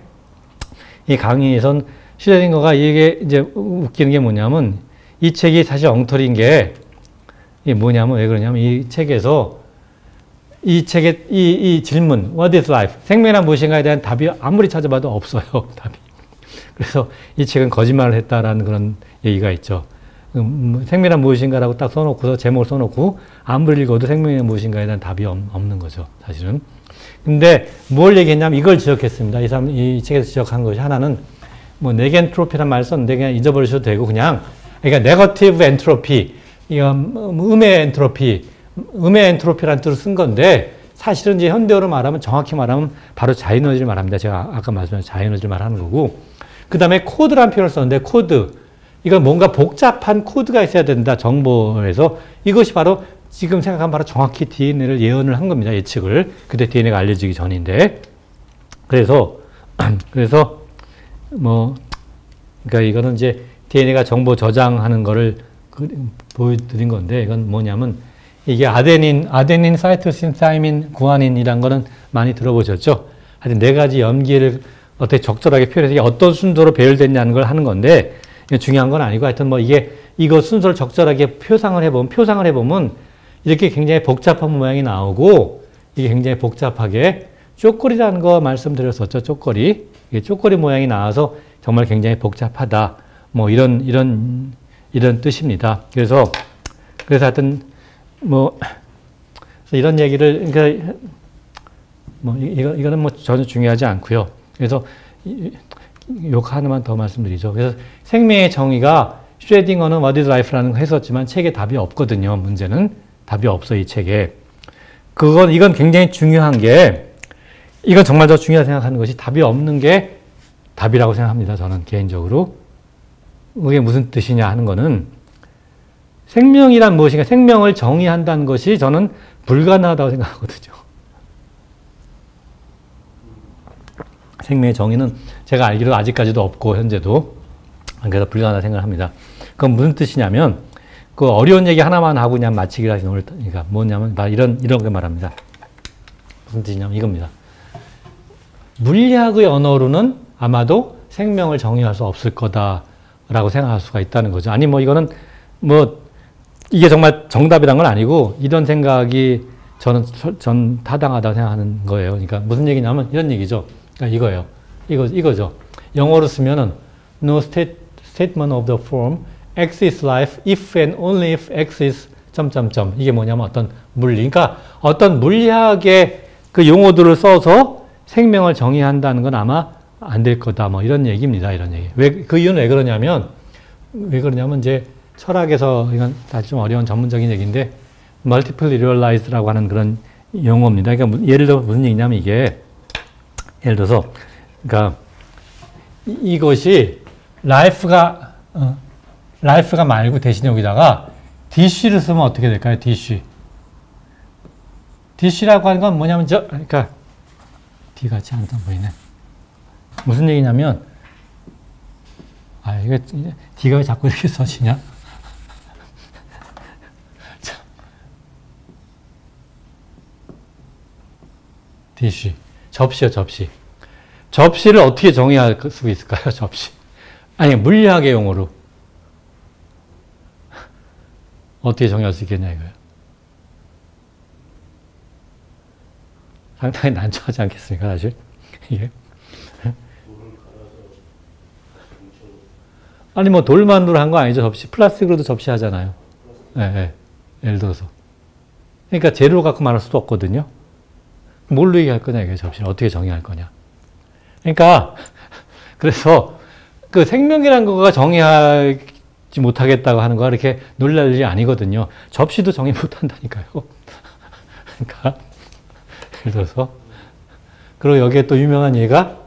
Speaker 1: 이 강의에선 슈레딩거가 이게 이제 웃기는 게 뭐냐면 이 책이 사실 엉터리인 게 이게 뭐냐면 왜 그러냐면 이 책에서 이 책의 이 질문 What is life? 생명이란 무엇인가에 대한 답이 아무리 찾아봐도 없어요. 답이. 그래서 이 책은 거짓말을 했다라는 그런 얘기가 있죠. 생명이란 무엇인가라고 딱 써놓고서 제목을 써놓고 아무리 읽어도 생명이란 무엇인가에 대한 답이 없는 거죠. 사실은. 근데 뭘 얘기했냐면 이걸 지적했습니다. 이 책에서 지적한 것이 하나는 뭐 네겐트로피란 말을 썼는데 그냥 잊어버리셔도 되고 그러니까 네거티브 엔트로피, 음의 엔트로피라는 뜻을 쓴 건데 사실은 이제 현대어로 말하면 정확히 말하면 바로 자에너지를 말합니다. 제가 아까 말씀드린 자에너지를 말하는 거고 그 다음에 코드라는 표현을 썼는데 코드. 이건 뭔가 복잡한 코드가 있어야 된다. 정보에서. 이것이 바로 지금 생각하면 바로 정확히 DNA를 예언을 한 겁니다. 예측을. 그때 DNA가 알려지기 전인데. 그래서 그러니까 이거는 이제 DNA가 정보 저장하는 거를 보여드린 건데, 이건 뭐냐면, 이게 아데닌, 사이토신, 사이민, 구아닌이란 거는 많이 들어보셨죠? 하여튼 네 가지 염기를 어떻게 적절하게 표현해서 이게 어떤 순서로 배열됐냐는 걸 하는 건데, 중요한 건 아니고, 하여튼 이거 순서를 적절하게 표상을 해보면, 이렇게 굉장히 복잡한 모양이 나오고, 이게 굉장히 복잡하게, 쪼꼬리라는 거 말씀드렸었죠, 쪼꼬리. 이게 쪼꼬리 모양이 나와서 정말 굉장히 복잡하다. 이런 뜻입니다. 그래서 하여튼, 이런 얘기를, 그러니까, 이거는 전혀 중요하지 않고요. 그래서, 요거 하나만 더 말씀드리죠. 그래서 생명의 정의가 슈레딩어는 What is Life라는 거 했었지만 책에 답이 없거든요. 문제는 답이 없어, 이 책에. 이건 굉장히 중요한 게, 이건 정말 더 중요하다고 생각하는 것이 답이 없는 게 답이라고 생각합니다. 저는 개인적으로. 그게 무슨 뜻이냐 하는 거는 생명이란 무엇인가, 생명을 정의한다는 것이 저는 불가능하다고 생각하거든요. 생명의 정의는 제가 알기로 아직까지도 없고 현재도, 그래서 불가능하다고 생각을 합니다. 그건 무슨 뜻이냐면, 그 어려운 얘기 하나만 하고 그냥 마치기라 해서 오늘, 그러니까 뭐냐면 이런 거 말합니다. 무슨 뜻이냐면 이겁니다. 물리학의 언어로는 아마도 생명을 정의할 수 없을 거다라고 생각할 수가 있다는 거죠. 아니 이거는 이게 정말 정답이란 건 아니고, 이런 생각이 전 타당하다고 생각하는 거예요. 그러니까 무슨 얘기냐면 이런 얘기죠. 그러니까 이거예요. 이거죠. 영어로 쓰면은 no statement of the form X is life if and only if X is ... 이게 뭐냐면 어떤 물리. 그러니까 어떤 물리학의 그 용어들을 써서 생명을 정의한다는 건 아마 안 될 거다. 이런 얘기입니다. 이런 얘기. 그 이유는 왜 그러냐면 이제 철학에서, 이건 사실 좀 어려운 전문적인 얘기인데, multiple realized라고 하는 그런 용어입니다. 그러니까 예를 들어 무슨 얘기냐면 예를 들어서, 그러니까 이것이 life가 말고 대신 여기다가 DC를 쓰면 어떻게 될까요? DC라고 하는 건 뭐냐면 그러니까 D 같이 안 보이네. 무슨 얘기냐면, 이게 D가 왜 자꾸 이렇게 써지냐? DC. 접시요, 접시. 접시를 어떻게 정의할 수 있을까요, 접시? 아니, 물리학의 용어로. 어떻게 정의할 수 있겠냐, 이거예요. 상당히 난처하지 않겠습니까, 사실? 이게. 아니, 돌만으로 한 거 아니죠, 접시. 플라스틱으로도 접시 하잖아요. 네. 예를 들어서. 그러니까 재료로 갖고 말할 수도 없거든요. 뭘로 얘기할 거냐, 이게 접시를. 어떻게 정의할 거냐. 그러니까, 그래서, 그 생명이라는 거가 정의하지 못하겠다고 하는 거가 이렇게 놀랄 일이 아니거든요. 접시도 정의 못한다니까요. 그러니까, 예를 들어서. 그리고 여기에 또 유명한 예가,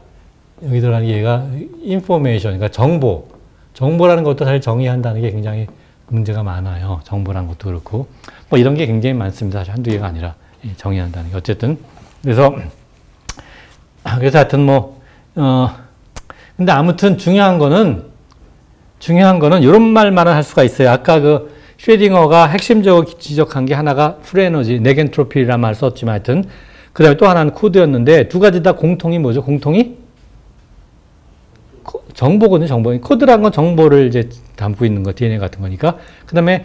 Speaker 1: 여기 들어가는 예가, information, 그러니까 정보라는 것도 사실 정의한다는 게 굉장히 문제가 많아요. 정보라는 것도 그렇고. 이런 게 굉장히 많습니다. 사실 한두 개가 아니라, 정의한다는 게. 어쨌든. 그래서 하여튼 근데 아무튼 중요한 거는 이런 말만은 할 수가 있어요. 아까 그 슈레딩어가 핵심적으로 지적한 게 하나가 프리에너지, 네겐트로피라는 말 썼지만 하여튼, 그 다음에 또 하나는 코드였는데, 두 가지 다 공통이 뭐죠? 공통이? 정보거든요, 정보. 코드라는 건 정보를 이제 담고 있는 거, DNA 같은 거니까. 그 다음에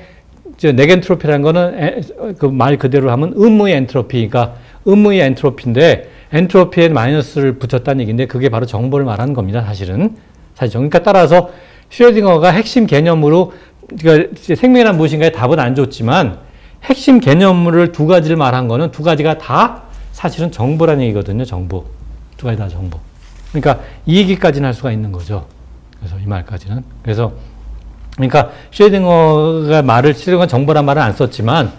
Speaker 1: 네겐트로피라는 거는 그 말 그대로 하면 의무의 엔트로피, 그러니까 의무의 엔트로피인데, 엔트로피에 마이너스를 붙였다는 얘기인데, 그게 바로 정보를 말하는 겁니다, 사실은. 그러니까 따라서 슈레딩어가 핵심 개념으로, 그러니까 생명이란 무엇인가에 답은 안 줬지만, 핵심 개념을 두 가지를 말한 거는 두 가지가 다 사실은 정보라는 얘기거든요, 정보. 두 가지 다 정보. 그러니까 이 얘기까지는 할 수가 있는 거죠. 그래서 이 말까지는. 그러니까 슈레딩어가 정보란 말은 안 썼지만,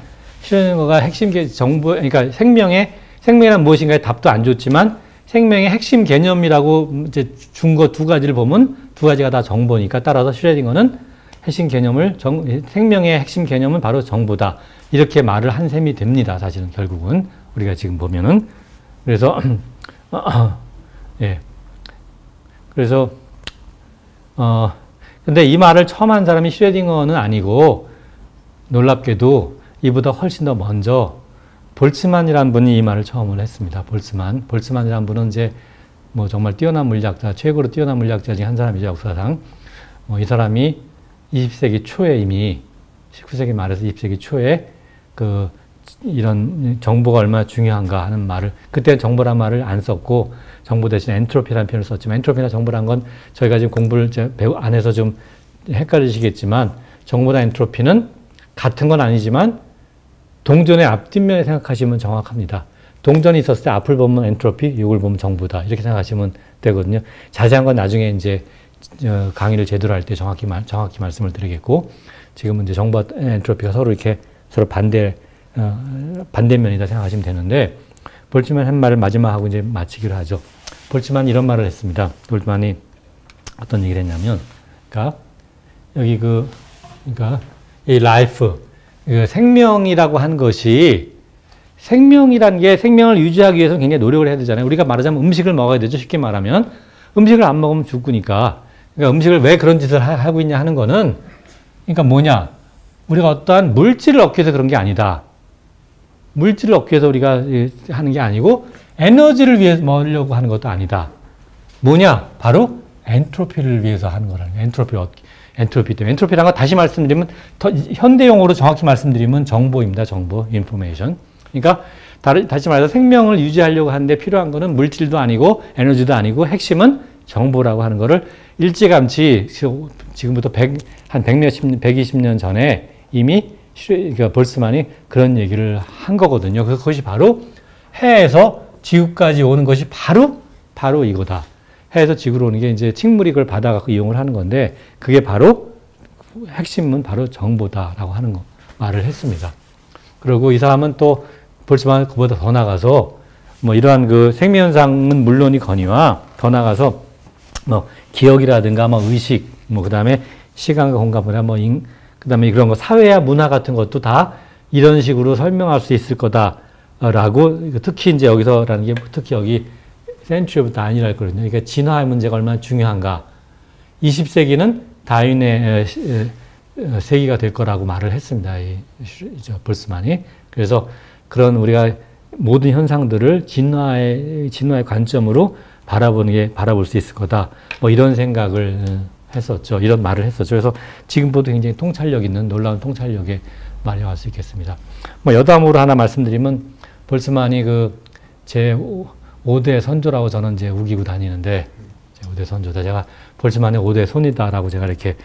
Speaker 1: 슈레딩어가 핵심 정보, 그러니까 생명이란 무엇인가에 답도 안 줬지만, 생명의 핵심 개념이라고 이제 준 거 두 가지를 보면 두 가지가 다 정보니까 따라서 슈레딩거는 핵심 개념을 생명의 핵심 개념은 바로 정보다. 이렇게 말을 한 셈이 됩니다. 사실은 결국은 우리가 지금 보면은 그래서 예. 그래서 근데 이 말을 처음 한 사람이 슈레딩거는 아니고 놀랍게도 이보다 훨씬 더 먼저 볼츠만이라는 분이 이 말을 처음으로 했습니다. 볼츠만이라는 분은 이제 뭐 정말 뛰어난 물리학자, 최고로 뛰어난 물리학자 중에 한 사람이죠, 역사상. 이 사람이 20세기 초에 이미 19세기 말에서 20세기 초에 이런 정보가 얼마나 중요한가 하는 말을, 그때 정보란 말을 안 썼고 정보 대신 엔트로피라는 표현을 썼지만, 엔트로피나 정보란 건 저희가 지금 공부를 안 해서 좀 헷갈리시겠지만, 정보나 엔트로피는 같은 건 아니지만 동전의 앞뒷면에 생각하시면 정확합니다. 동전이 있었을 때 앞을 보면 엔트로피, 옆을 보면 정보다. 이렇게 생각하시면 되거든요. 자세한 건 나중에 이제 강의를 제대로 할 때 정확히 말씀을 드리겠고, 지금은 이제 정보와 엔트로피가 서로 이렇게 서로 반대면이다 생각하시면 되는데, 볼츠만 한 말을 마지막하고 이제 마치기로 하죠. 볼츠만이 이런 말을 했습니다. 볼츠만이 어떤 얘기를 했냐면, 그러니까 여기 그러니까 이 라이프, 생명이라고 한 것이, 생명이란 게 생명을 유지하기 위해서 굉장히 노력을 해야 되잖아요. 우리가 말하자면 음식을 먹어야 되죠. 쉽게 말하면. 음식을 안 먹으면 죽으니까. 그러니까 음식을 왜 그런 짓을 하고 있냐 하는 거는, 그러니까 뭐냐. 우리가 어떠한 물질을 얻기 위해서 그런 게 아니다. 물질을 얻기 위해서 우리가 하는 게 아니고, 에너지를 위해서 먹으려고 하는 것도 아니다. 뭐냐? 바로 엔트로피를 위해서 하는 거라는 거예요. 엔트로피 때문에. 엔트로피라는 거 다시 말씀드리면, 더 현대용어로 정확히 말씀드리면 정보입니다. 정보, 인포메이션. 그러니까 다시 말해서 생명을 유지하려고 하는데 필요한 거는 물질도 아니고 에너지도 아니고 핵심은 정보라고 하는 거를 일찌감치 지금부터 120년 전에 이미 그러니까 볼츠만이 그런 얘기를 한 거거든요. 그것이 바로 해에서 지구까지 오는 것이 바로 이거다. 해에서 지구로 오는 게 이제 식물이 그걸 받아갖고 이용을 하는 건데, 그게 바로 핵심은 바로 정보다라고 하는 거 말을 했습니다. 그리고 이 사람은 또 볼츠만 그보다 더 나가서 뭐 이러한 그 생명현상은 물론이거니와 더 나가서 뭐 기억이라든가 뭐 의식, 뭐 그다음에 시간과 공간보다 뭐 그다음에 그런 거 사회와 문화 같은 것도 다 이런 식으로 설명할 수 있을 거다라고, 특히 이제 여기서라는 게 특히 여기 Century of Darwin이라고 그러거든요. 그러니까 진화의 문제가 얼마나 중요한가. 20세기는 다윈의 세기가 될 거라고 말을 했습니다. 볼츠만이. 그래서 그런 우리가 모든 현상들을 진화의 관점으로 바라볼 수 있을 거다. 뭐 이런 생각을 했었죠. 이런 말을 했었죠. 그래서 지금보다 굉장히 통찰력 있는, 놀라운 통찰력의 말이 할 수 있겠습니다. 뭐 여담으로 하나 말씀드리면, 볼츠만이 제 5대 선조라고 저는 이제 우기고 다니는데, 제 5대 선조다. 제가 볼츠만의 5대 손이다라고 제가 이렇게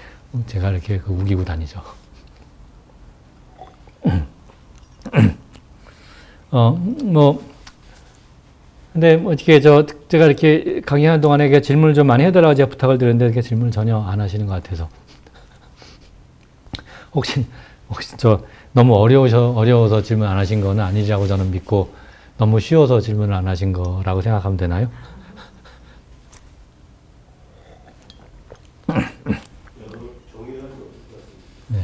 Speaker 1: 우기고 다니죠. 근데 뭐 어떻게 제가 이렇게 강의하는 동안에 질문을 좀 많이 해달라고 제가 부탁을 드렸는데, 이렇게 질문을 전혀 안 하시는 것 같아서. 혹시 너무 어려워서 질문 안 하신 거는 아니라고 저는 믿고, 너무 쉬워서 질문을 안 하신 거라고 생각하면 되나요? 네.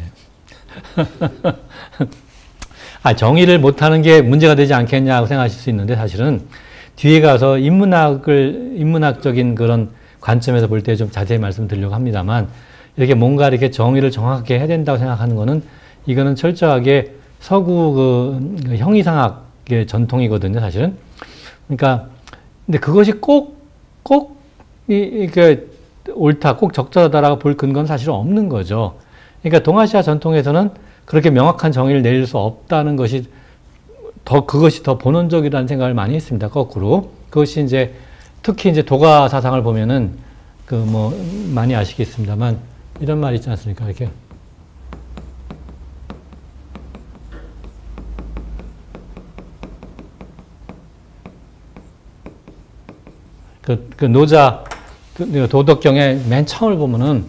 Speaker 1: 정의를 못하는 게 문제가 되지 않겠냐고 생각하실 수 있는데, 사실은 뒤에 가서 인문학적인 그런 관점에서 볼 때 좀 자세히 말씀드리려고 합니다만, 뭔가 이렇게 정의를 정확하게 해야 된다고 생각하는 거는, 이거는 철저하게 서구 형이상학의 전통이거든요, 사실은. 그러니까, 근데 그것이 꼭 옳다, 꼭 적절하다라고 볼 근거는 사실 없는 거죠. 그러니까 동아시아 전통에서는 그렇게 명확한 정의를 내릴 수 없다는 것이 그것이 더 본원적이라는 생각을 많이 했습니다. 거꾸로. 그것이 이제, 특히 이제 도가 사상을 보면은, 많이 아시겠습니다만, 이런 말이 있지 않습니까? 이렇게. 도덕경의 맨 처음을 보면은,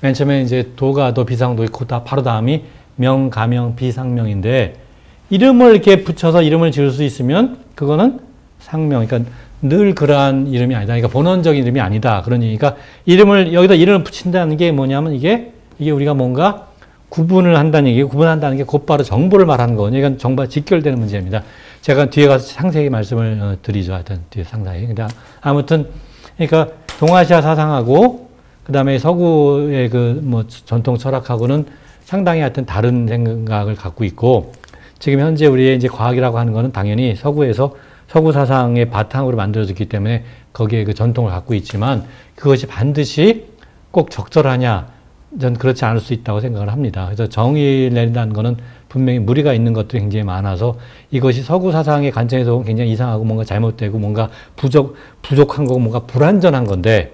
Speaker 1: 맨 처음에 이제 도가 도 비상도 있고, 바로 다음이 명, 가명, 비상명인데, 이름을 이렇게 붙여서 이름을 지을 수 있으면 그거는 상명, 그러니까 늘 그러한 이름이 아니다. 그러니까 본원적인 이름이 아니다. 그런 얘기가 이름을 여기다 이름을 붙인다는 게 뭐냐면 이게 우리가 뭔가 구분을 한다는 얘기, 구분한다는 게 곧바로 정보를 말하는 거거든요. 이건 정보와 직결되는 문제입니다. 제가 뒤에 가서 상세히 말씀을 드리죠. 하여튼 뒤에 상세히. 근데 아무튼 그러니까 동아시아 사상하고 그다음에 서구의 그 뭐 전통 철학하고는 상당히 하여튼 다른 생각을 갖고 있고 지금 현재 우리의 이제 과학이라고 하는 거는 당연히 서구에서 서구 사상의 바탕으로 만들어졌기 때문에 거기에 그 전통을 갖고 있지만 그것이 반드시 꼭 적절하냐? 전 그렇지 않을 수 있다고 생각을 합니다. 그래서 정의를 내린다는 거는 분명히 무리가 있는 것들이 굉장히 많아서 이것이 서구 사상의 관점에서 보면 굉장히 이상하고 뭔가 잘못되고 뭔가 부족한 거고 뭔가 불완전한 건데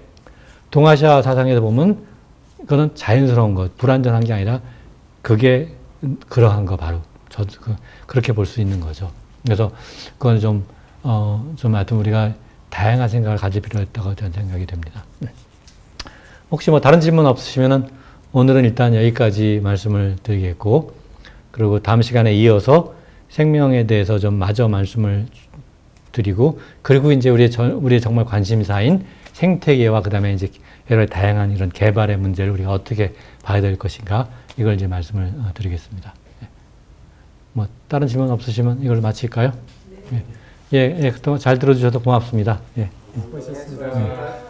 Speaker 1: 동아시아 사상에서 보면 그거는 자연스러운 것, 불완전한 게 아니라 그게 그러한 거 바로 그렇게 볼 수 있는 거죠. 그래서 그건 좀 하여튼 우리가 다양한 생각을 가질 필요가 있다고 저는 생각이 됩니다. 혹시 뭐 다른 질문 없으시면은 오늘은 일단 여기까지 말씀을 드리겠고, 그리고 다음 시간에 이어서 생명에 대해서 좀 마저 말씀을 드리고, 그리고 이제 우리의 정말 관심사인 생태계와 그 다음에 이제 여러 다양한 이런 개발의 문제를 우리가 어떻게 봐야 될 것인가, 이걸 이제 말씀을 드리겠습니다. 뭐 다른 질문 없으시면 이걸 마칠까요? 네. 예, 또 잘 들어주셔서 고맙습니다. 예.
Speaker 4: 수고하셨습니다.